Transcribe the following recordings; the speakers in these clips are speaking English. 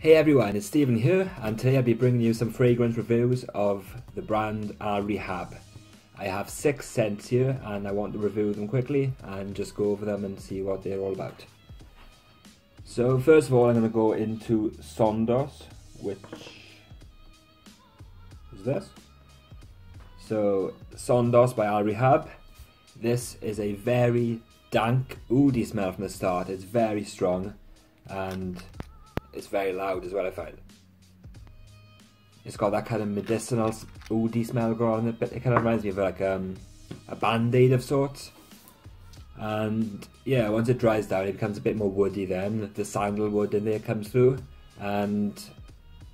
Hey everyone, it's Stephen here, and today I'll be bringing you some fragrance reviews of the brand Al-Rehab. I have 6 scents here and I want to review them quickly and just go over them and see what they're all about. So first of all I'm going to go into Sondos, which is this. So Sondos by Al-Rehab. This is a very dank, oody smell from the start. It's very strong and it's very loud as well, I find. It's got that kind of medicinal, oody smell going on it, but it kind of reminds me of like a band-aid of sorts. And yeah, once it dries down, it becomes a bit more woody then. The sandalwood in there comes through, and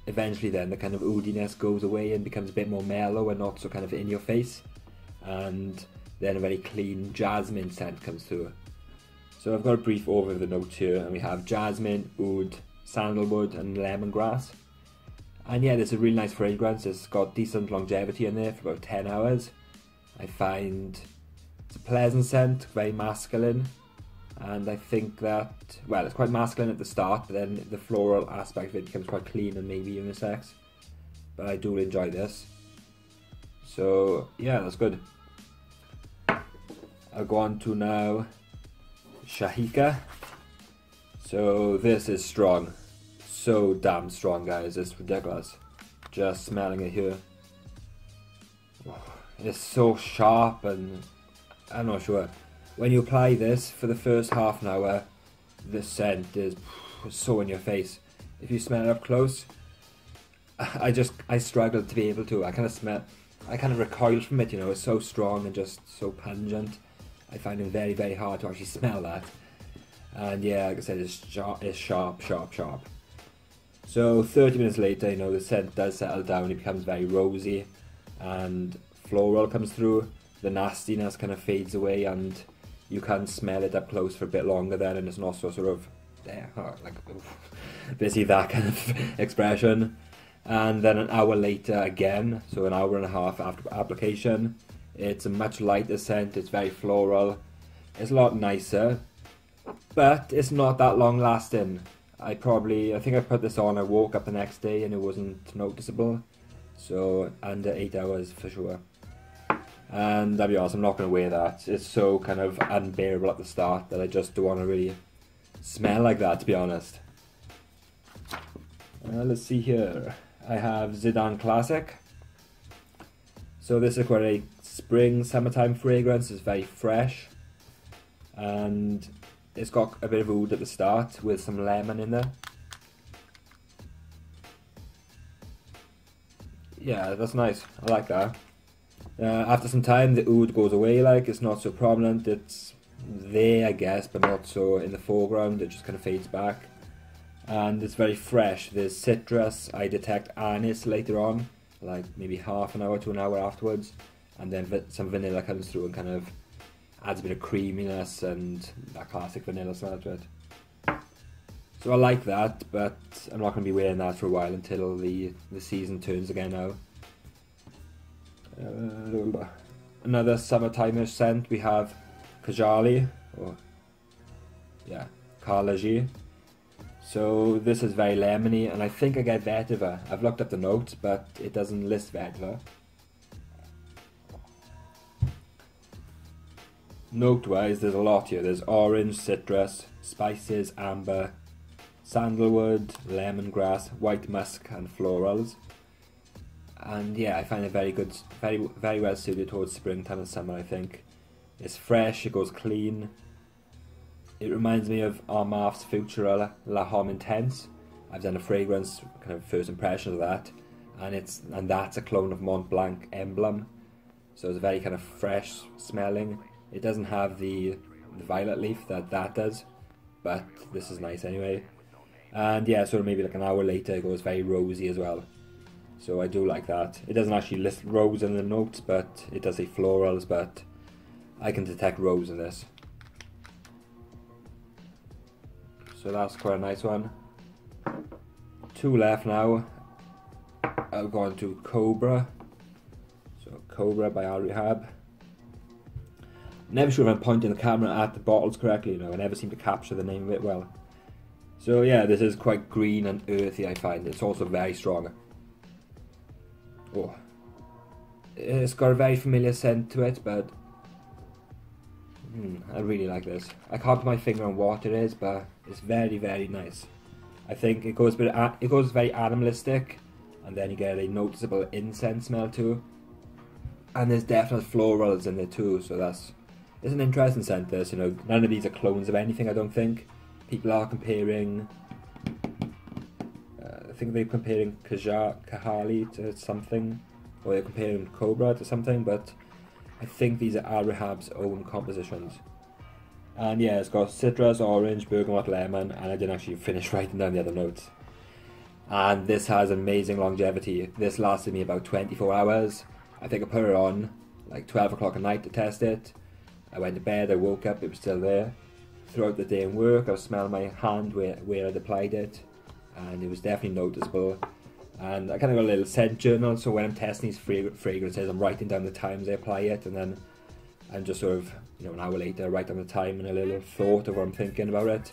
eventually then the kind of oodiness goes away and becomes a bit more mellow and not so kind of in your face. And then a very clean jasmine scent comes through. So I've got a brief overview of the notes here, and we have jasmine, oud, sandalwood and lemongrass. And yeah, there's a really nice fragrance. It's got decent longevity in there for about 10 hours. I find it's a pleasant scent, very masculine, and I think that, well, it's quite masculine at the start, but then the floral aspect of it becomes quite clean and maybe unisex. But I do enjoy this. So yeah, that's good. I'll go on to now Shaikhah. So this is strong, so damn strong, guys. It's ridiculous. Just smelling it here, it's so sharp, and I'm not sure. When you apply this for the first half an hour, the scent is so in your face. If you smell it up close, I struggle to be able to. I kind of recoil from it. You know, it's so strong and just so pungent. I find it very, very hard to actually smell that. And yeah, like I said, it's sharp. So 30 minutes later, you know, the scent does settle down. It becomes very rosy and floral comes through. The nastiness kind of fades away and you can smell it up close for a bit longer then, and it's not so sort of like basically that kind of expression. And then an hour later again, so an hour and a half after application, it's a much lighter scent. It's very floral. It's a lot nicer, but it's not that long lasting. I think I put this on, I woke up the next day and it wasn't noticeable. So under 8 hours for sure. And I'll be honest, I'm not going to wear that. It's so kind of unbearable at the start that I just don't want to really smell like that, to be honest. Let's see here. I have Zidane Classic. So this is quite a spring, summertime fragrance. It's very fresh. And it's got a bit of oud at the start with some lemon in there. Yeah, that's nice. I like that. After some time, the oud goes away. Like, it's not so prominent. It's there, I guess, but not so in the foreground. It just kind of fades back. And it's very fresh. There's citrus. I detect anise later on, like maybe half an hour to an hour afterwards. And then some vanilla comes through and kind of adds a bit of creaminess and that classic vanilla smell to it. So I like that, but I'm not going to be wearing that for a while until the season turns again now. Another summertime-ish scent, we have Kazali, or yeah, Khaliji. So this is very lemony, and I think I get vetiver. I've looked up the notes, but it doesn't list vetiver. Note-wise, there's a lot here. There's orange, citrus, spices, amber, sandalwood, lemongrass, white musk and florals. And yeah, I find it very good, very well suited towards springtime and summer, I think. It's fresh, it goes clean. It reminds me of Armaf's Futura La Homme Intense. I've done a fragrance, kind of first impression of that. And that's a clone of Mont Blanc Emblem. So it's very kind of fresh smelling. It doesn't have the violet leaf that does, but this is nice anyway. And yeah, sort of maybe like an hour later it goes very rosy as well. So I do like that. It doesn't actually list rose in the notes, but it does say florals, but I can detect rose in this. So that's quite a nice one. 2 left now. I'll go on to Cobra. So Cobra by Al-Rehab. Never sure if I'm pointing the camera at the bottles correctly, you know, I never seem to capture the name of it well. So yeah, this is quite green and earthy, I find. It's also very strong. Oh, it's got a very familiar scent to it, but I really like this. I can't put my finger on what it is, but it's very, very nice. I think it goes very animalistic, and then you get a noticeable incense smell too. And there's definite florals in there too, so it's an interesting scent. This, you know, none of these are clones of anything. I don't think. People are comparing. I think they're comparing Kazali to something, or they're comparing Cobra to something. But I think these are Al-Rehab's own compositions. And yeah, it's got citrus, orange, bergamot, lemon, and I didn't actually finish writing down the other notes. And this has amazing longevity. This lasted me about 24 hours. I think I put it on like 12 o'clock at night to test it. I went to bed, I woke up, it was still there. Throughout the day in work, I was smelling my hand where I'd applied it, and it was definitely noticeable. And I kind of got a little scent journal, so when I'm testing these fragrances, I'm writing down the times I apply it, and then I'm just sort of, you know, an hour later, I write down the time and a little thought of what I'm thinking about it.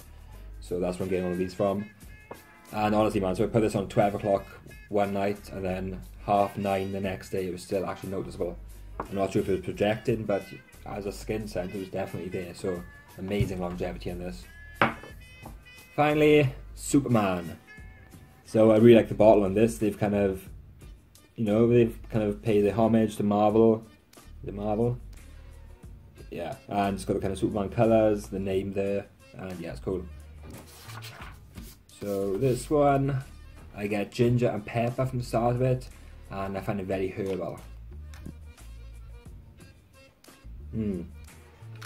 So that's where I'm getting all of these from. And honestly, man, so I put this on 12 o'clock one night, and then 9:30 the next day, it was still actually noticeable. I'm not sure if it was projecting, but as a skin scent, it was definitely there. So amazing longevity on this. Finally, Superman. So I really like the bottle on this. They've kind of, you know, paid the homage to Marvel. Yeah, and it's got the kind of Superman colours, the name there, and yeah, it's cool. So this one, I get ginger and pepper from the start of it, and I find it very herbal.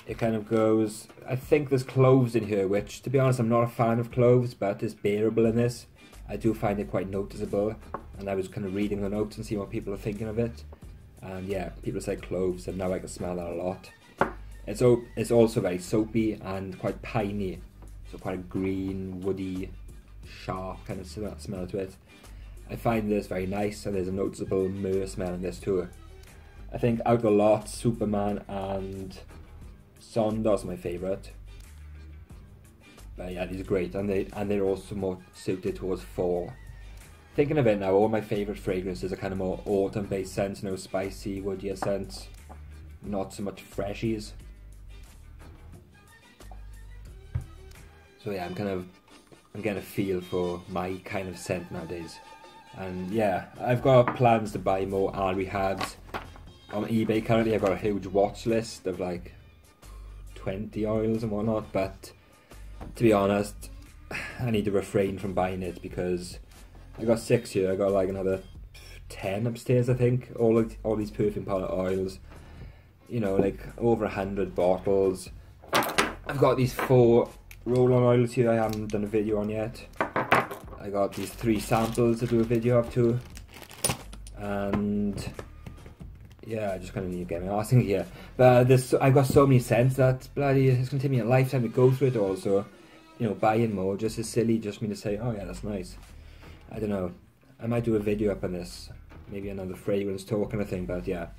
It kind of goes, I think there's cloves in here, which, to be honest, I'm not a fan of cloves, but it's bearable in this. I do find it quite noticeable, and I was kind of reading the notes and seeing what people are thinking of it. And yeah, people say cloves, and now I can smell that a lot. It's also very soapy and quite piney, so quite a green, woody, sharp kind of smell to it. I find this very nice, and there's a noticeable myrrh smell in this too. I think out of the lot, Superman and Sondos are my favourite. But yeah, these are great, and they're also more suited towards fall. Thinking of it now, all my favourite fragrances are kind of more autumn-based scents, you know, spicy, woodier scents, not so much freshies. So yeah, I'm getting a feel for my kind of scent nowadays. And yeah, I've got plans to buy more Al-Rehabs. On eBay currently, I've got a huge watch list of like 20 oils and whatnot, but to be honest, I need to refrain from buying it because I got 6 here. I got like another 10 upstairs, I think. All these perfume powder oils, you know, like over 100 bottles. I've got these 4 roll-on oils here I haven't done a video on yet. I got these 3 samples to do a video of too, and yeah, I just kind of need to get my arse in here. But I've got so many scents that bloody it's gonna take me a lifetime to go through it all. So, you know, buying more just as silly, just me to say, oh yeah, that's nice. I don't know. I might do a video up on this, maybe another fragrance talk kind of thing. But yeah,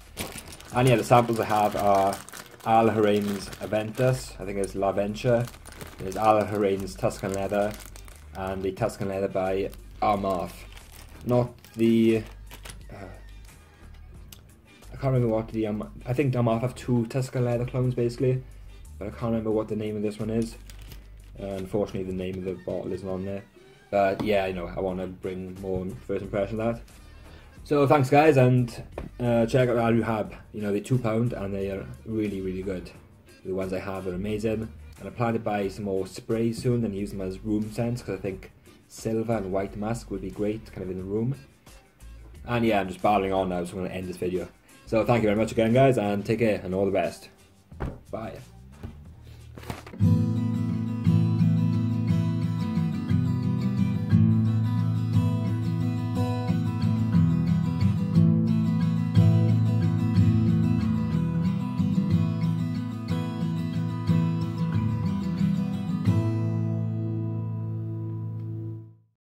and yeah, the samples I have are Al-Rehhab's Aventus. I think it's La Venture. There's Al-Rehhab's Tuscan Leather, and the Tuscan Leather by Armaf. Not the I can't remember what the I think Armaf have 2 Tuscan Leather clones basically, but I can't remember what the name of this one is. Unfortunately, the name of the bottle isn't on there. But yeah, you know, I want to bring more first impression of that. So thanks guys, and check out Al-Rehab. You know, they're £2 and they are really, really good. The ones I have are amazing, and I plan to buy some more sprays soon and use them as room scents, because I think silver and white musk would be great kind of in the room. And yeah, I'm just battling on now, so I'm going to end this video. So thank you very much again guys, and take care and all the best. Bye.